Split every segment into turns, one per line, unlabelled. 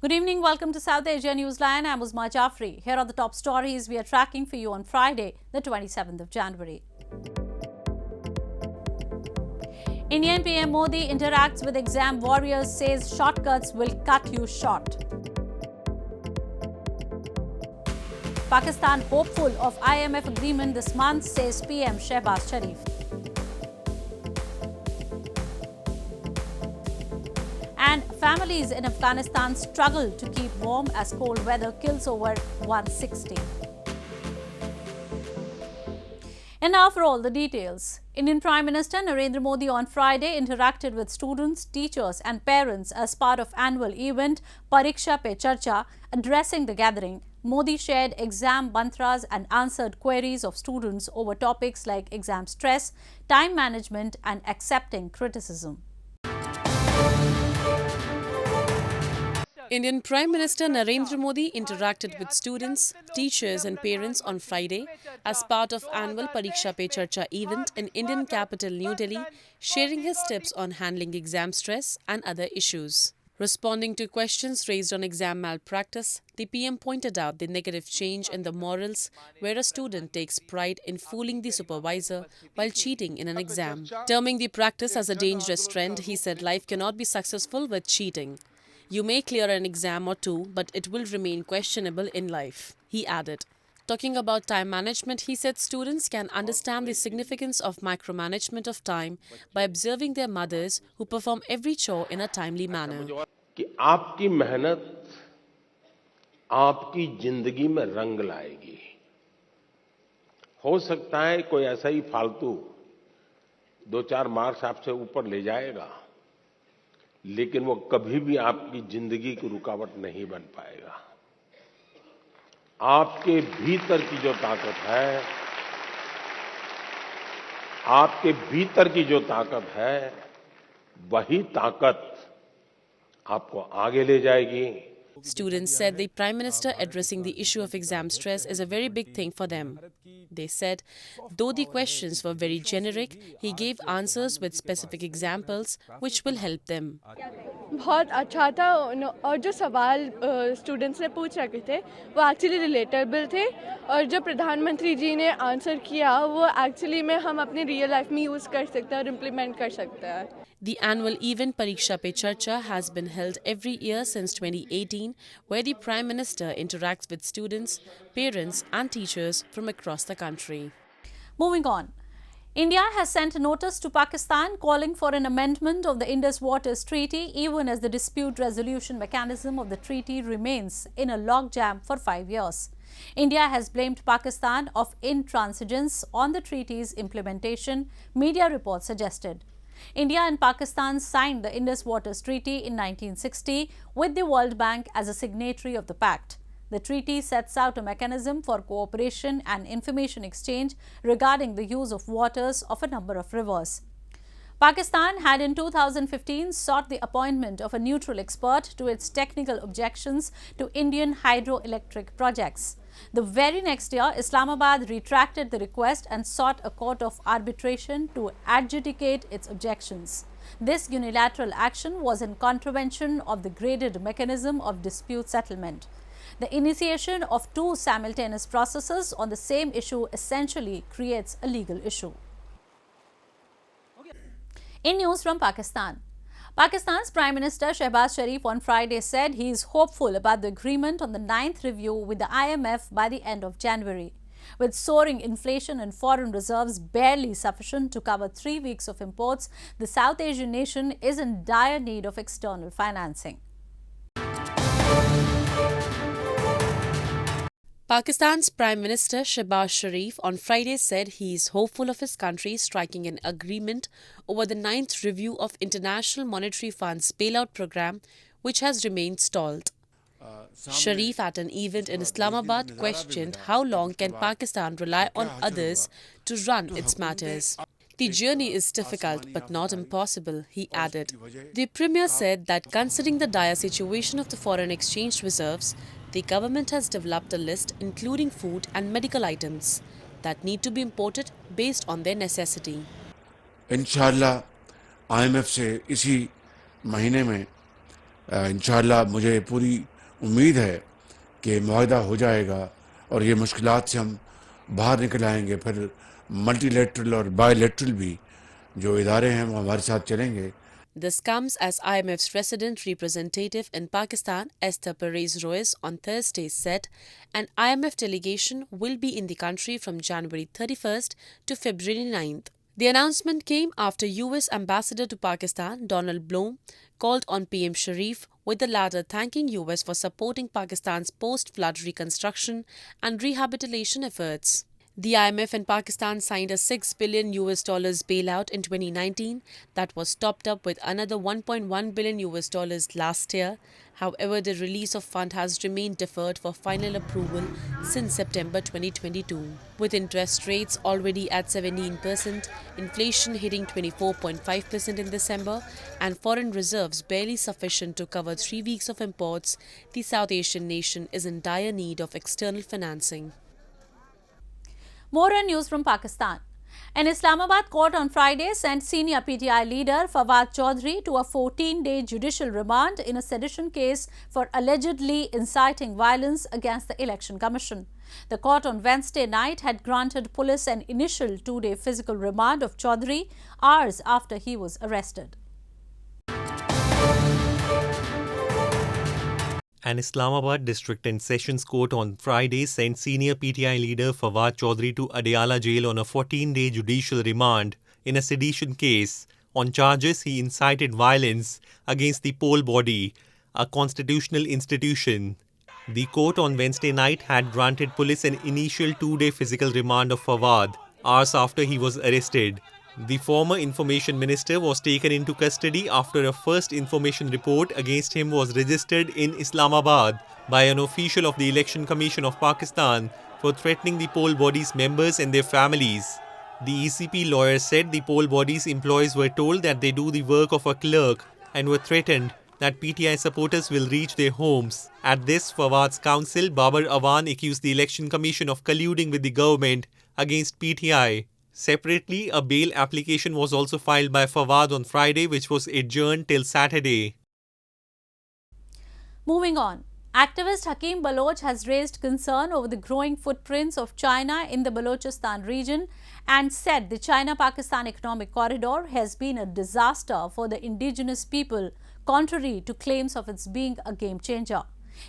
Good evening, welcome to South Asia Newsline. I'm Uzma Jafri. Here are the top stories we are tracking for you on Friday, the 27th of January. Indian PM Modi interacts with exam warriors, says shortcuts will cut you short. Pakistan hopeful of IMF agreement this month, says PM Shehbaz Sharif. And families in Afghanistan struggle to keep warm as cold weather kills over 160. And now for all the details. Indian Prime Minister Narendra Modi on Friday interacted with students, teachers and parents as part of annual event Pariksha Pe Charcha. Addressing the gathering, Modi shared exam mantras and answered queries of students over topics like exam stress, time management and accepting criticism.
Indian Prime Minister Narendra Modi interacted with students, teachers and parents on Friday as part of annual Pariksha Pe Charcha event in Indian capital New Delhi, sharing his tips on handling exam stress and other issues. Responding to questions raised on exam malpractice, the PM pointed out the negative change in the morals where a student takes pride in fooling the supervisor while cheating in an exam. Terming the practice as a dangerous trend, he said life cannot be successful with cheating. You may clear an exam or two, but it will remain questionable in life, he added. Talking about time management, he said students can understand the significance of micromanagement of time by observing their mothers who perform every chore in a timely manner.
कि आपकी मेहनत आपकी जिंदगी में रंग लाएगी। हो सकता है कोई ऐसा ही फालतू 2-4 मार्क्स आपसे ऊपर ले जाएगा, लेकिन वो कभी भी आपकी जिंदगी की रुकावट नहीं बन पाएगा। आपके भीतर की जो ताकत है, आपके भीतर की जो ताकत है, वही ताकत आपको आगे ले जाएगी।
Students said the Prime Minister addressing the issue of exam stress is a very big thing for them. They said, though the questions were very generic, he gave answers with specific examples which will help them.
बहुत अच्छा था और जो सवाल students ने पूछ रखे थे वो एक्चुअली रिलेटेबल थे और जो प्रधानमंत्री जी ने आंसर किया वो एक्चुअली में हम अपने रियल लाइफ में यूज़ कर सकते हैं और इम्प्लीमेंट कर सकते हैं.
The annual event Pariksha Pe Charcha has been held every year since 2018, where the Prime Minister interacts with students, parents and teachers from across the country.
Moving on. India has sent a notice to Pakistan calling for an amendment of the Indus Waters Treaty, even as the dispute resolution mechanism of the treaty remains in a logjam for 5 years. India has blamed Pakistan of intransigence on the treaty's implementation, media reports suggested. India and Pakistan signed the Indus Waters Treaty in 1960 with the World Bank as a signatory of the pact. The treaty sets out a mechanism for cooperation and information exchange regarding the use of waters of a number of rivers. Pakistan had in 2015 sought the appointment of a neutral expert to its technical objections to Indian hydroelectric projects. The very next year, Islamabad retracted the request and sought a court of arbitration to adjudicate its objections. This unilateral action was in contravention of the graded mechanism of dispute settlement. The initiation of two simultaneous processes on the same issue essentially creates a legal issue. In news from Pakistan, Pakistan's Prime Minister Shehbaz Sharif on Friday said he is hopeful about the agreement on the 9th review with the IMF by the end of January. With soaring inflation and foreign reserves barely sufficient to cover 3 weeks of imports, the South Asian nation is in dire need of external financing.
Pakistan's Prime Minister Shehbaz Sharif on Friday said he is hopeful of his country striking an agreement over the 9th review of International Monetary Fund's bailout program, which has remained stalled. Sharif at an event in Islamabad questioned how long can Pakistan rely on others to run its matters. The journey is difficult but not impossible, he added. The Premier said that considering the dire situation of the foreign exchange reserves, the government has developed a list including food and medical items that need to be imported based on their necessity.
इंशाल्लाह IMF से इसी महीने में इंशाअल्लाह मुझे पूरी उम्मीद है कि मुआहदा हो जाएगा और ये मुश्किलात से हम बाहर निकल आएंगे। फिर मल्टीलेटरल और बायलेटरल भी जो इदारे हैं वो हमारे साथ चलेंगे।
This comes as IMF's resident representative in Pakistan, Esther Perez Royce, on Thursday said an IMF delegation will be in the country from January 31st to February 9th. The announcement came after US Ambassador to Pakistan, Donald Blum, called on PM Sharif, with the latter thanking US for supporting Pakistan's post-flood reconstruction and rehabilitation efforts. The IMF and Pakistan signed a $6 billion bailout in 2019 that was topped up with another $1.1 billion last year. However, the release of fund has remained deferred for final approval since September 2022. With interest rates already at 17%, inflation hitting 24.5% in December, and foreign reserves barely sufficient to cover 3 weeks of imports, the South Asian nation is in dire need of external financing.
More on news from Pakistan. An Islamabad court on Friday sent senior PTI leader Fawad Chaudhry to a 14-day judicial remand in a sedition case for allegedly inciting violence against the Election Commission. The court on Wednesday night had granted police an initial 2-day physical remand of Chaudhry hours after he was arrested.
An Islamabad District and Sessions Court on Friday sent senior PTI leader Fawad Chaudhry to Adiala jail on a 14-day judicial remand in a sedition case on charges he incited violence against the poll body, a constitutional institution. The court on Wednesday night had granted police an initial 2-day physical remand of Fawad, hours after he was arrested. The former information minister was taken into custody after a first information report against him was registered in Islamabad by an official of the Election Commission of Pakistan for threatening the poll body's members and their families. The ECP lawyer said the poll body's employees were told that they do the work of a clerk and were threatened that PTI supporters will reach their homes. At this, Fawad's counsel, Babar Awan, accused the Election Commission of colluding with the government against PTI. Separately, a bail application was also filed by Fawad on Friday, which was adjourned till Saturday.
Moving on, activist Hakeem Baloch has raised concern over the growing footprints of China in the Balochistan region and said the China-Pakistan economic corridor has been a disaster for the indigenous people, contrary to claims of its being a game changer.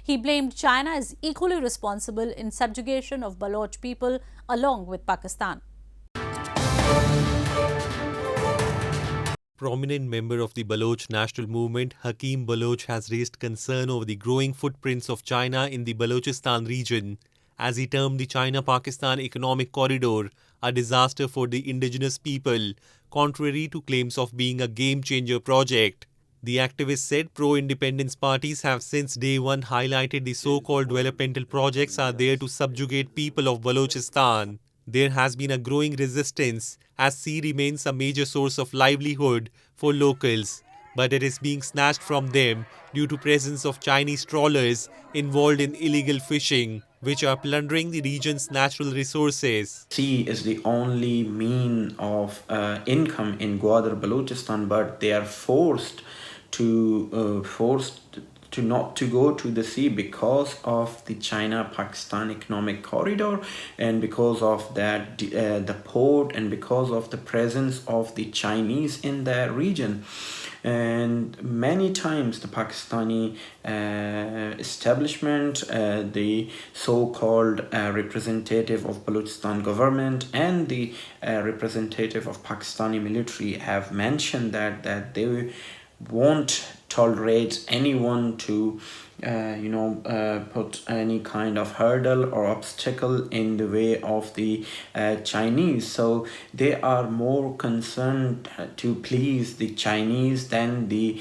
He blamed China as equally responsible in subjugation of Baloch people along with Pakistan.
Prominent member of the Baloch national movement, Hakeem Baloch, has raised concern over the growing footprints of China in the Balochistan region, as he termed the China-Pakistan economic corridor a disaster for the indigenous people, contrary to claims of being a game-changer project. The activist said pro-independence parties have since day one highlighted the so-called developmental projects are there to subjugate people of Balochistan. There has been a growing resistance as sea remains a major source of livelihood for locals, but it is being snatched from them due to presence of Chinese trawlers involved in illegal fishing, which are plundering the region's natural resources.
Sea is the only mean of income in Gwadar, Balochistan, but they are forced to not to go to the sea because of the China-Pakistan economic corridor, and because of that the port, and because of the presence of the Chinese in that region. And many times the Pakistani establishment, the so-called representative of Balochistan government and the representative of Pakistani military have mentioned that they won't tolerate anyone to put any kind of hurdle or obstacle in the way of the Chinese. So they are more concerned to please the Chinese than the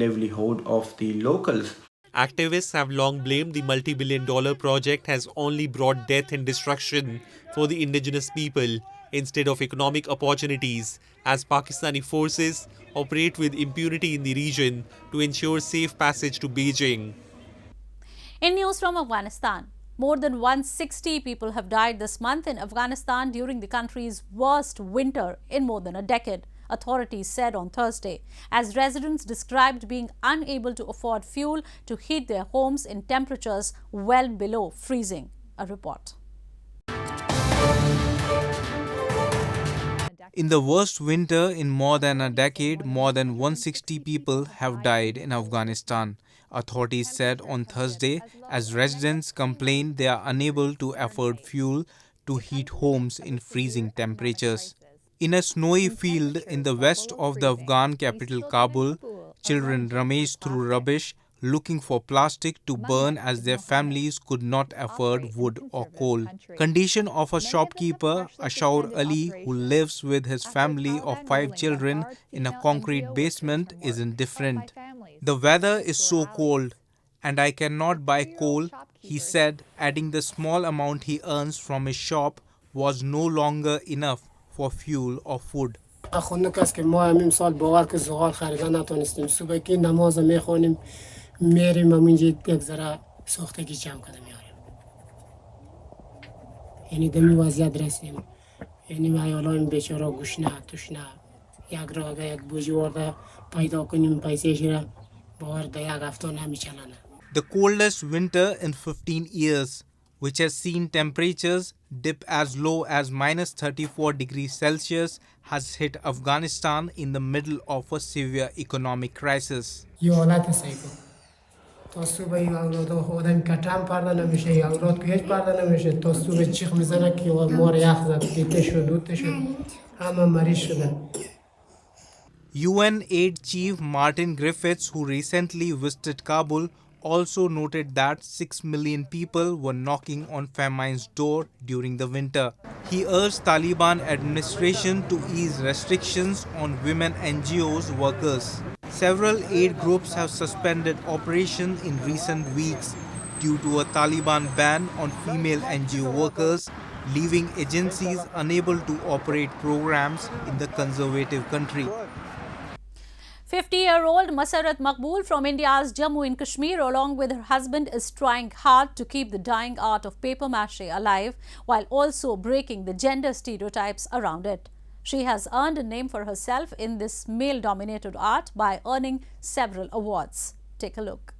livelihood of the locals.
Activists have long blamed the multi-billion-dollar project has only brought death and destruction for the indigenous people instead of economic opportunities, as Pakistani forces operate with impunity in the region to ensure safe passage to Beijing.
In news from Afghanistan, more than 160 people have died this month in Afghanistan during the country's worst winter in more than a decade, authorities said on Thursday, as residents described being unable to afford fuel to heat their homes in temperatures well below freezing. A report.
In the worst winter in more than a decade, more than 160 people have died in Afghanistan, authorities said on Thursday, as residents complained they are unable to afford fuel to heat homes in freezing temperatures. In a snowy field in the west of the Afghan capital Kabul, children rummaged through rubbish looking for plastic to burn as their families could not afford wood or coal. Condition of a shopkeeper, Ashaur Ali, who lives with his family of 5 children in a concrete basement, isn't different. The weather is so cold and I cannot buy coal, he said, adding the small amount he earns from his shop was no longer enough for fuel or food.
میریم همینجا یک ذره سوختگی جمع کنیم میاریم یعنی دمی وضعیت رسیم یعنی مایالان بیچاره گوشنه توشنه یک راگه یک بوجی ورده پیدا کنیم پیسهش را باور ده یک هفته نمیچلانه.
The coldest winter in 15 years, which has seen temperatures dip as low as minus 34 degrees Celsius, has hit Afghanistan in the middle of a severe economic crisis.
یه حالت سیکو تا صبح این اولاد خودم کتم پرده نمیشه این اولاد که هیچ پرده نمیشه تا صبح چیخ میزنه که مار یخ زد دیده شد دوته شد همه مریض شدن.
UN aid chief Martin Griffiths, who recently visited Kabul, also noted that 6 million people were knocking on famine's door during the winter. He urged Taliban administration to ease restrictions on women NGOs workers. Several aid groups have suspended operation in recent weeks due to a Taliban ban on female NGO workers, leaving agencies unable to operate programs in the conservative country.
50-year-old Masarat Maqbool from India's Jammu in Kashmir, along with her husband, is trying hard to keep the dying art of paper-mache alive while also breaking the gender stereotypes around it. She has earned a name for herself in this male-dominated art by earning several awards. Take a look.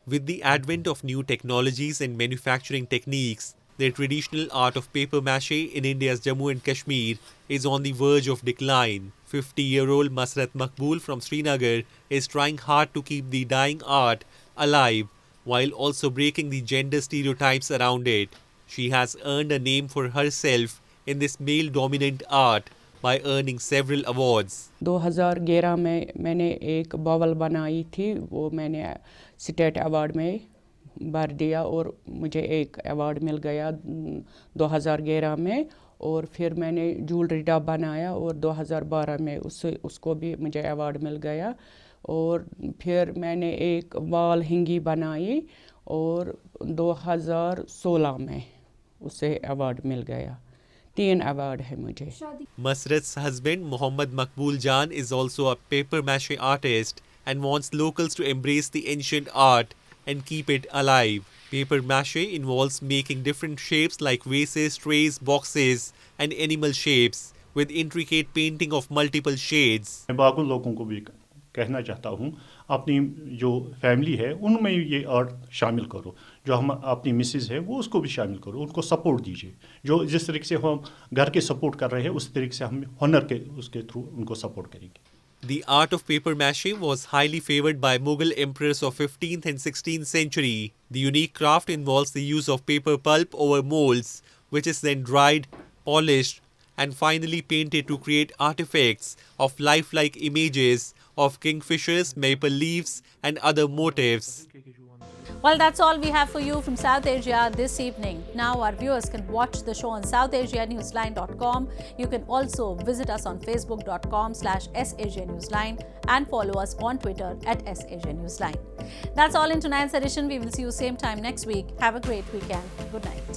With the advent of new technologies and manufacturing techniques, the traditional art of paper-mache in India's Jammu and Kashmir is on the verge of decline. 50-year-old Masarat Maqbool from Srinagar is trying hard to keep the dying art alive while also breaking the gender stereotypes around it. She has earned a name for herself in this male-dominant art by earning several awards.
2011 में मैंने एक bowel बनाई थी, वो मैंने state award में भर दिया और मुझे एक अवार्ड मिल गया 2011 में, और फिर मैंने ज्वेलरी डब बनाया और 2012 में उसको भी मुझे अवार्ड मिल गया, और फिर मैंने एक वॉल हिंगी बनाई और 2016 में उसे अवार्ड मिल गया. 3 अवार्ड है मुझे.
Masarat's husband Mohammad Maqbool Jan is also a paper-mache artist and wants locals to embrace the ancient art and keep it alive. Paper-mache involves making different shapes like vases, trays, boxes and animal shapes with intricate painting of multiple shades.
मैं बाकी लोगों को भी कहना चाहता हूँ, अपनी जो फैमिली है उनमें ये आर्ट शामिल करो, जो हम अपनी मिसेज है वो उसको भी शामिल करो, उनको सपोर्ट दीजिए. जो जिस तरीके से हम घर के सपोर्ट कर रहे हैं उस तरीके से हम हुनर के उसके थ्रू उनको सपोर्ट करेंगे.
The art of paper-mache was highly favored by Mughal emperors of 15th and 16th century. The unique craft involves the use of paper pulp over molds, which is then dried, polished, and finally painted to create artifacts of lifelike images of kingfishers, maple leaves, and other motifs.
Well, that's all we have for you from South Asia this evening. Now our viewers can watch the show on SouthAsiaNewsline.com. You can also visit us on Facebook.com/SAsiaNewsline and follow us on Twitter @SAsiaNewsline. That's all in tonight's edition. We will see you same time next week. Have a great weekend. Good night.